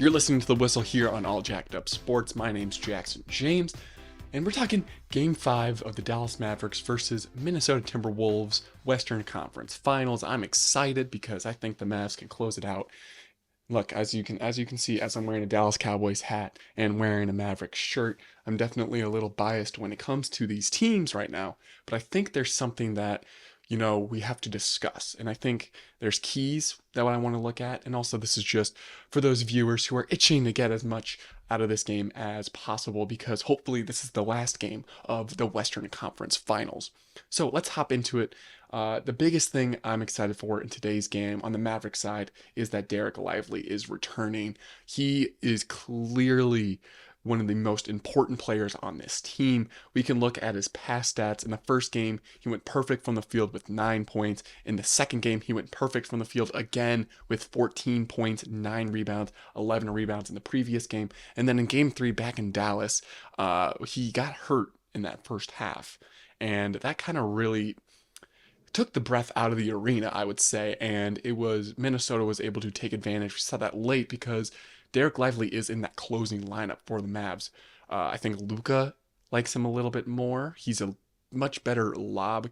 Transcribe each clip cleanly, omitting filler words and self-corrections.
You're listening to The Whistle here on All Jacked Up Sports. My name's Jackson James, and we're talking Game 5 of the Dallas Mavericks versus Minnesota Timberwolves Western Conference Finals. I'm excited because I think the Mavs can close it out. Look, as you can see, as I'm wearing a Dallas Cowboys hat and wearing a Mavericks shirt, I'm definitely a little biased when it comes to these teams right now. But I think there's something that we have to discuss. And I think there's keys that I want to look at. And also, this is just for those viewers who are itching to get as much out of this game as possible, because hopefully this is the last game of the Western Conference Finals. So let's hop into it. The biggest thing I'm excited for in today's game on the Maverick side is that Dereck Lively is returning. He is clearly one of the most important players on this team. We can look at his past stats. In the first game, he went perfect from the field with 9 points. In the second game, he went perfect from the field again with 14 points, 9 rebounds, 11 rebounds in the previous game. And then in game 3 back in Dallas, he got hurt in that first half. And that kind of really took the breath out of the arena, I would say, and Minnesota was able to take advantage. We saw that late because Dereck Lively is in that closing lineup for the Mavs. I think Luka likes him a little bit more. He's a much better lob.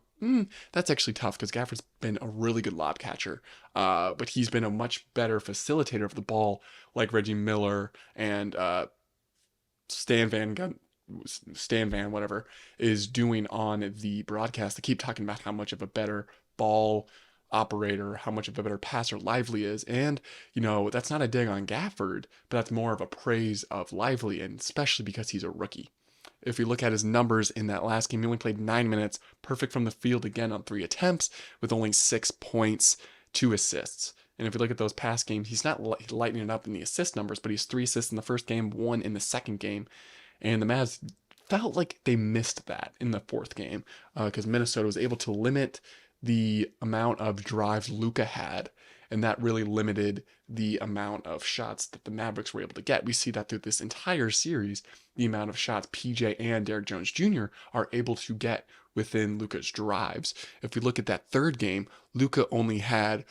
That's actually tough because Gafford's been a really good lob catcher, but he's been a much better facilitator of the ball, like Reggie Miller and Stan Van, whatever, is doing on the broadcast. They keep talking about how much of a better ball operator, how much of a better passer Lively is. And, that's not a dig on Gafford, but that's more of a praise of Lively, and especially because he's a rookie. If you look at his numbers in that last game, he only played 9 minutes, perfect from the field again on 3 attempts, with only 6 points, 2 assists. And if you look at those past games, he's not lighting it up in the assist numbers, but he's 3 assists in the first game, 1 in the second game. And the Mavs felt like they missed that in the fourth game because Minnesota was able to limit the amount of drives Luka had, and that really limited the amount of shots that the Mavericks were able to get. We see that through this entire series, the amount of shots PJ and Derrick Jones Jr. are able to get within Luka's drives. If we look at that third game, Luka he had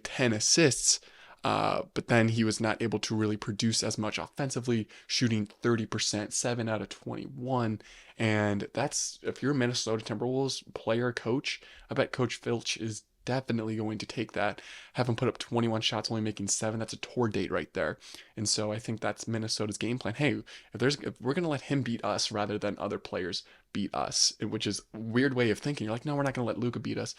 10 assists, but then he was not able to really produce as much offensively, shooting 30%, 7 out of 21. And that's, if you're a Minnesota Timberwolves player, coach, I bet Coach Filch is definitely going to take that, have him put up 21 shots, only making 7. That's a tour date right there. And so I think that's Minnesota's game plan. Hey, if we're going to let him beat us rather than other players beat us, which is a weird way of thinking. You're like, no, we're not going to let Luka beat us.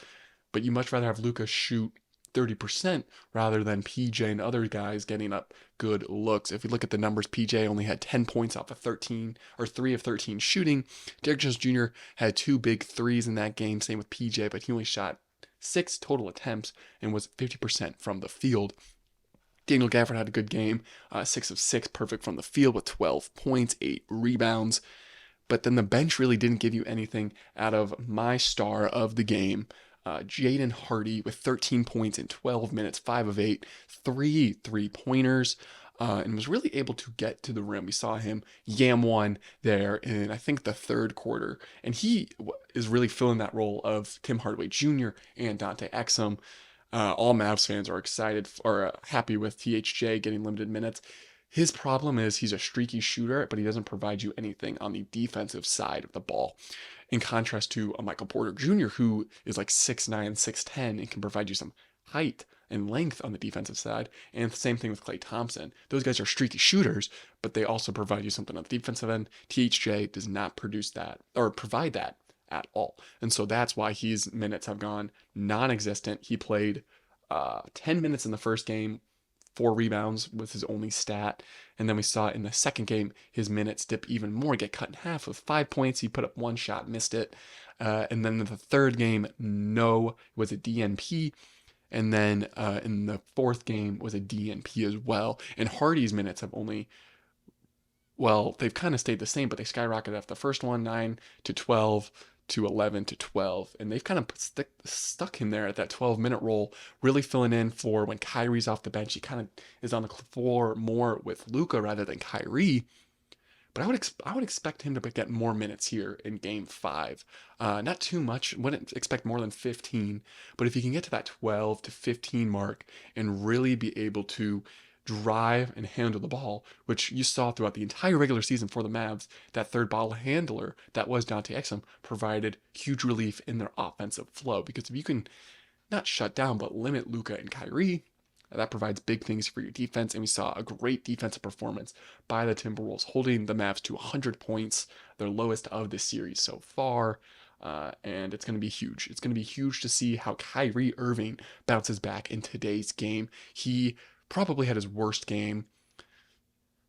But you much rather have Luka shoot 30% rather than PJ and other guys getting up good looks. If we look at the numbers, PJ only had 10 points off of 13 or 3 of 13 shooting. Derrick Jones Jr. had 2 big threes in that game, same with PJ, but he only shot 6 total attempts and was 50% from the field. Daniel Gafford had a good game, 6 of 6, perfect from the field with 12 points, 8 rebounds. But then the bench really didn't give you anything out of my star of the game, Jaden Hardy, with 13 points in 12 minutes, 5 of 8, 3 3-pointers, and was really able to get to the rim. We saw him yam one there in, I think, the third quarter, and he is really filling that role of Tim Hardaway Jr. and Dante Exum. All Mavs fans are excited or happy with THJ getting limited minutes. His problem is he's a streaky shooter, but he doesn't provide you anything on the defensive side of the ball. In contrast to a Michael Porter Jr., who is like 6'9", 6'10", and can provide you some height and length on the defensive side. And the same thing with Klay Thompson. Those guys are streaky shooters, but they also provide you something on the defensive end. THJ does not produce that or provide that at all. And so that's why his minutes have gone non-existent. He played 10 minutes in the first game, 4 rebounds was his only stat. And then we saw in the second game, his minutes dip even more, get cut in half with 5 points. He put up 1 shot, missed it. And then in the third game, was a DNP. And then in the fourth game was a DNP as well. And Hardy's minutes have they've kind of stayed the same, but they skyrocketed after the first one, 9 to 12 to 11 to 12. And they've kind of stuck him there at that 12-minute role, really filling in for when Kyrie's off the bench. He kind of is on the floor more with Luka rather than Kyrie. But I would expect him to get more minutes here in Game 5. Not too much. Wouldn't expect more than 15. But if he can get to that 12 to 15 mark and really be able to drive and handle the ball, which you saw throughout the entire regular season for the Mavs. That third ball handler that was Dante Exum provided huge relief in their offensive flow, because if you can not shut down, but limit Luka and Kyrie, that provides big things for your defense. And we saw a great defensive performance by the Timberwolves, holding the Mavs to 100 points, their lowest of the series so far. And it's going to be huge. It's going to be huge to see how Kyrie Irving bounces back in today's game. He probably had his worst game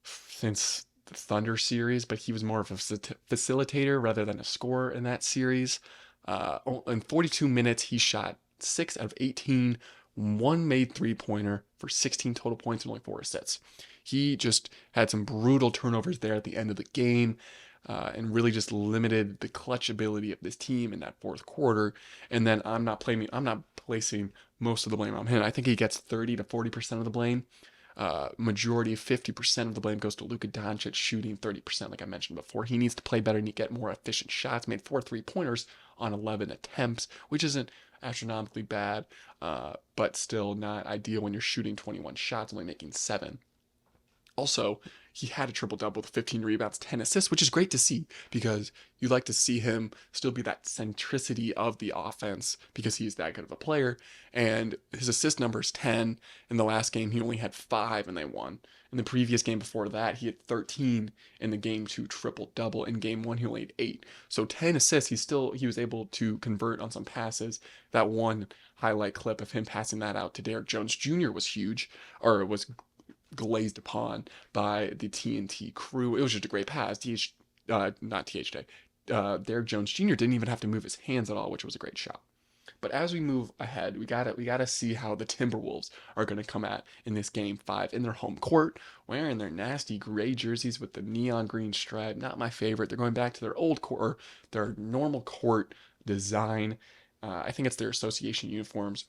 since the Thunder series, but he was more of a facilitator rather than a scorer in that series. In 42 minutes, he shot 6 out of 18, one made three-pointer for 16 total points and only 4 assists. He just had some brutal turnovers there at the end of the game, and really just limited the clutch ability of this team in that fourth quarter. And then I'm not placing most of the blame on him. I think he gets 30 to 40% of the blame. Majority of 50% of the blame goes to Luka Doncic, shooting 30%, like I mentioned before. He needs to play better and get more efficient shots. Made 4 3-pointers on 11 attempts, which isn't astronomically bad, but still not ideal when you're shooting 21 shots, only making 7. Also, he had a triple-double with 15 rebounds, 10 assists, which is great to see, because you like to see him still be that centricity of the offense, because he's that good of a player. And his assist number is 10. In the last game, he only had 5 and they won. In the previous game before that, he had 13 in the game 2 triple-double. In game 1, he only had 8. So 10 assists, he was able to convert on some passes. That one highlight clip of him passing that out to Derrick Jones Jr. was huge, or was glazed upon by the TNT crew. It was just a great pass. Not THJ. Derrick Jones Jr. didn't even have to move his hands at all, which was a great shot. But as we move ahead, we gotta see how the Timberwolves are gonna come at in this game 5 in their home court, wearing their nasty gray jerseys with the neon green stripe. Not my favorite. They're going back to their old court, their normal court design. I think it's their association uniforms.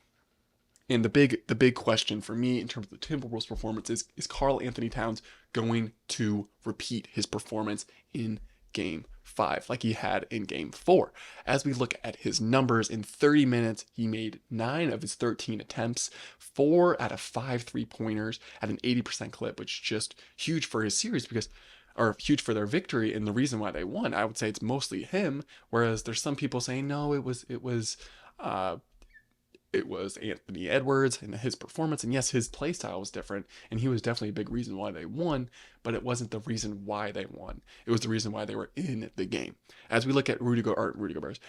And the big question for me in terms of the Timberwolves performance is Karl Anthony Towns going to repeat his performance in game 5 like he had in game 4? As we look at his numbers, in 30 minutes, he made 9 of his 13 attempts, 4 out of 5 3-pointers at an 80% clip, which is just huge for his series, or huge for their victory. And the reason why they won, I would say it's mostly him. Whereas there's some people saying, no, it was Anthony Edwards and his performance. And yes, his play style was different, and he was definitely a big reason why they won, but it wasn't the reason why they won. It was the reason why they were in the game. As we look at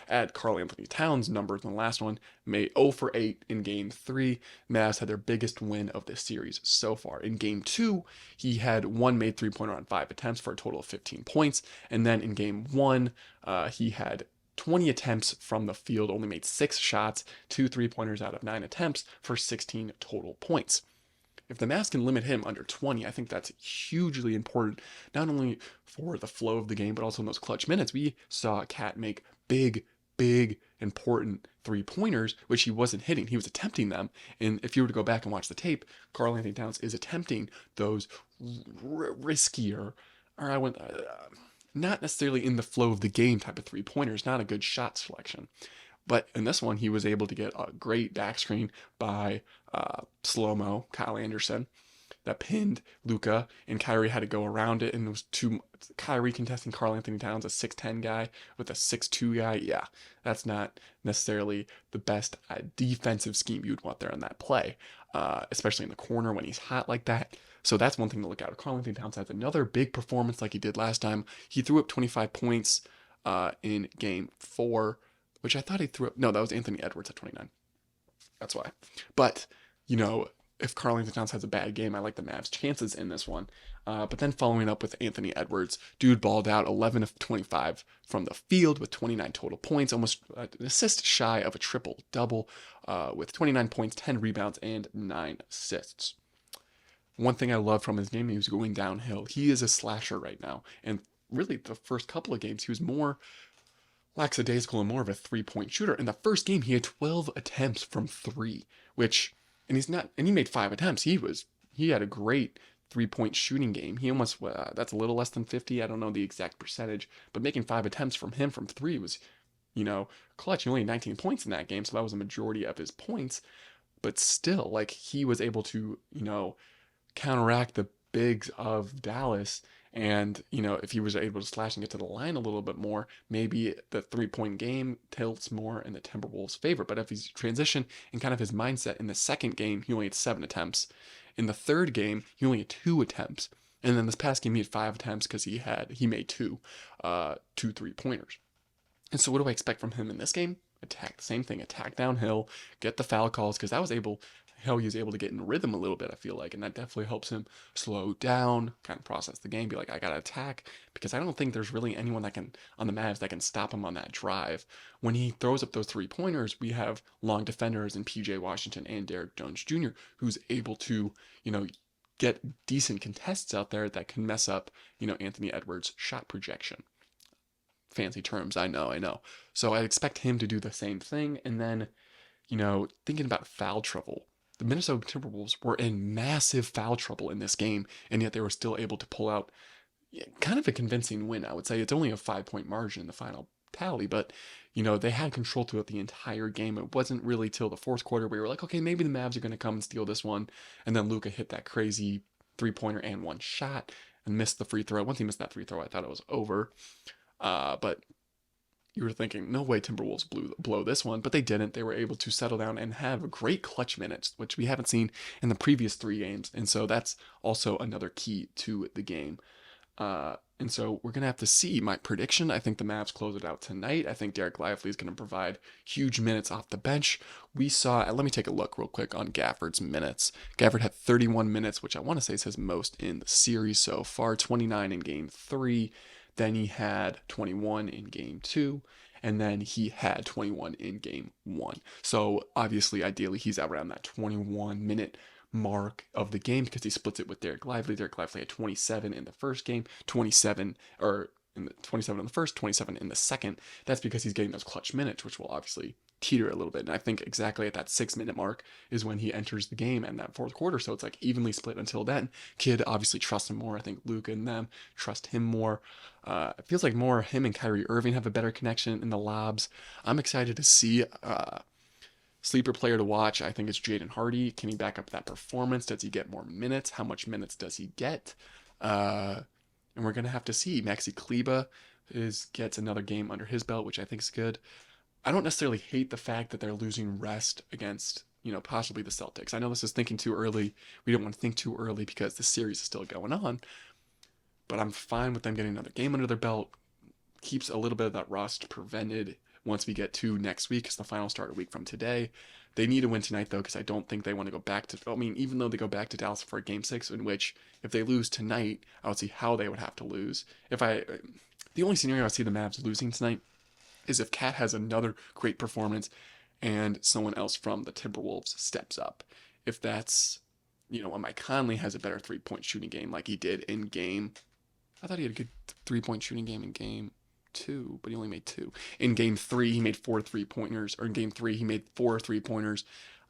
at Karl Anthony Towns' numbers in the last one, made 0 for 8 in game 3. Mavs had their biggest win of this series so far. In game 2, he had 1 made 3-pointer on 5 attempts for a total of 15 points. And then in game 1, he had 20 attempts from the field, only made 6 shots, 2 3-pointers out of 9 attempts for 16 total points. If the Mavs can limit him under 20, I think that's hugely important, not only for the flow of the game, but also in those clutch minutes. We saw Cat make big, important 3-pointers, which he wasn't hitting. He was attempting them. And if you were to go back and watch the tape, Karl Anthony Towns is attempting those riskier, not necessarily in the flow of the game type of 3-pointers, not a good shot selection. But in this one, he was able to get a great back screen by slow-mo Kyle Anderson that pinned Luka, and Kyrie had to go around it, and it was Kyrie contesting Karl Anthony Towns, a 6'10 guy with a 6'2 guy. Yeah, that's not necessarily the best defensive scheme you'd want there on that play, especially in the corner when he's hot like that. So that's one thing to look out. Karl Anthony Towns has another big performance like he did last time. He threw up 25 points in game 4, which I thought he threw up. No, that was Anthony Edwards at 29. That's why. But, if Karl Anthony Towns has a bad game, I like the Mavs' chances in this one. But then following up with Anthony Edwards, dude balled out 11 of 25 from the field with 29 total points, almost an assist shy of a triple-double, with 29 points, 10 rebounds, and 9 assists. One thing I love from his game, he was going downhill. He is a slasher right now. And really, the first couple of games, he was more lackadaisical and more of a 3-point shooter. In the first game, he had 12 attempts from 3, and he made 5 attempts. He had a great 3-point shooting game. He almost, that's a little less than 50. I don't know the exact percentage, but making 5 attempts from 3 was, clutch. He only had 19 points in that game, so that was a majority of his points. But still, he was able to, counteract the bigs of Dallas. And, if he was able to slash and get to the line a little bit more, maybe the 3-point game tilts more in the Timberwolves' favor. But if he's transitioned and kind of his mindset in the second game, he only had 7 attempts. In the third game, he only had 2 attempts. And then this past game, he had 5 attempts because he made two 3-pointers. And so what do I expect from him in this game? Attack, the same thing, attack downhill, get the foul calls, because how he was able to get in rhythm a little bit, I feel like, and that definitely helps him slow down, kind of process the game, be like, I gotta attack, because I don't think there's really anyone on the Mavs that can stop him on that drive. When he throws up those 3-pointers, we have long defenders in PJ Washington and Derrick Jones Jr., who's able to, get decent contests out there that can mess up, Anthony Edwards' shot projection. Fancy terms, I know. So I expect him to do the same thing. And then, thinking about foul trouble, the Minnesota Timberwolves were in massive foul trouble in this game, and yet they were still able to pull out kind of a convincing win, I would say. It's only a 5-point margin in the final tally, but, they had control throughout the entire game. It wasn't really till the fourth quarter where we were like, okay, maybe the Mavs are going to come and steal this one. And then Luka hit that crazy 3-pointer and one shot and missed the free throw. Once he missed that free throw, I thought it was over. But you were thinking, no way Timberwolves blow this one, but they didn't. They were able to settle down and have great clutch minutes, which we haven't seen in the previous 3 games. And so that's also another key to the game. And so we're going to have to see. My prediction, I think the Mavs close it out tonight. I think Derek Lively is going to provide huge minutes off the bench. Let me take a look real quick on Gafford's minutes. Gafford had 31 minutes, which I want to say is his most in the series so far, 29 in game 3. Then he had 21 in game 2, and then he had 21 in game 1. So obviously, ideally, he's around that 21-minute mark of the game because he splits it with Derek Lively. Derek Lively had 27 in the first game, 27 in the first, 27 in the second. That's because he's getting those clutch minutes, which will obviously teeter a little bit. And I think exactly at that 6-minute mark is when he enters the game and that fourth quarter. So it's like evenly split until then. Kid obviously trusts him more. I think Luka and them trust him more. It feels like more him and Kyrie Irving have a better connection in the lobs. I'm excited to see sleeper player to watch. I think it's Jaden Hardy. Can he back up that performance? Does he get more minutes? How much minutes does he get? And we're going to have to see. Maxi Kleba gets another game under his belt, which I think is good. I don't necessarily hate the fact that they're losing rest against, possibly the Celtics. I know this is thinking too early. We don't want to think too early because the series is still going on. But I'm fine with them getting another game under their belt. Keeps a little bit of that rust prevented once we get to next week, because the finals start a week from today. They need to win tonight, though, because I don't think they want to go back to... even though they go back to Dallas for a Game 6, in which, if they lose tonight, I would see how they would have to lose. The only scenario I see the Mavs losing tonight is if Cat has another great performance and someone else from the Timberwolves steps up. If that's, Mike Conley has a better 3-point shooting game like he did in game... I thought he had a good 3-point shooting game in game 2, but he only made 2. In game 3, he made 4 3-pointers, or in game 3, he made 4 3-pointers.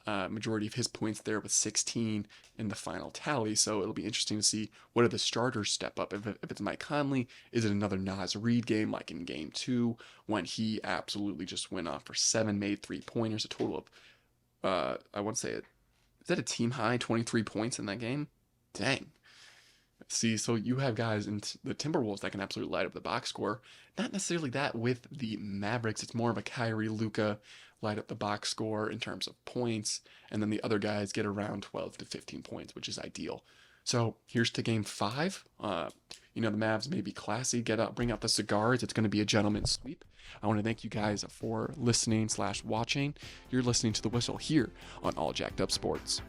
Majority of his points there with 16 in the final tally. So it'll be interesting to see what do the starters step up. If it's Mike Conley, is it another Naz Reid game like in game 2 when he absolutely just went off for 7 made 3-pointers, a total of, I want to say, is that a team high 23 points in that game? Dang. See, so you have guys in the Timberwolves that can absolutely light up the box score. Not necessarily that with the Mavericks. It's more of a Kyrie, Luka light up the box score in terms of points, and then the other guys get around 12 to 15 points, which is ideal. So here's to game 5. The Mavs may be classy. Bring out the cigars. It's going to be a gentleman's sweep. I want to thank you guys for listening/watching. You're listening to The Whistle here on All Jacked Up Sports.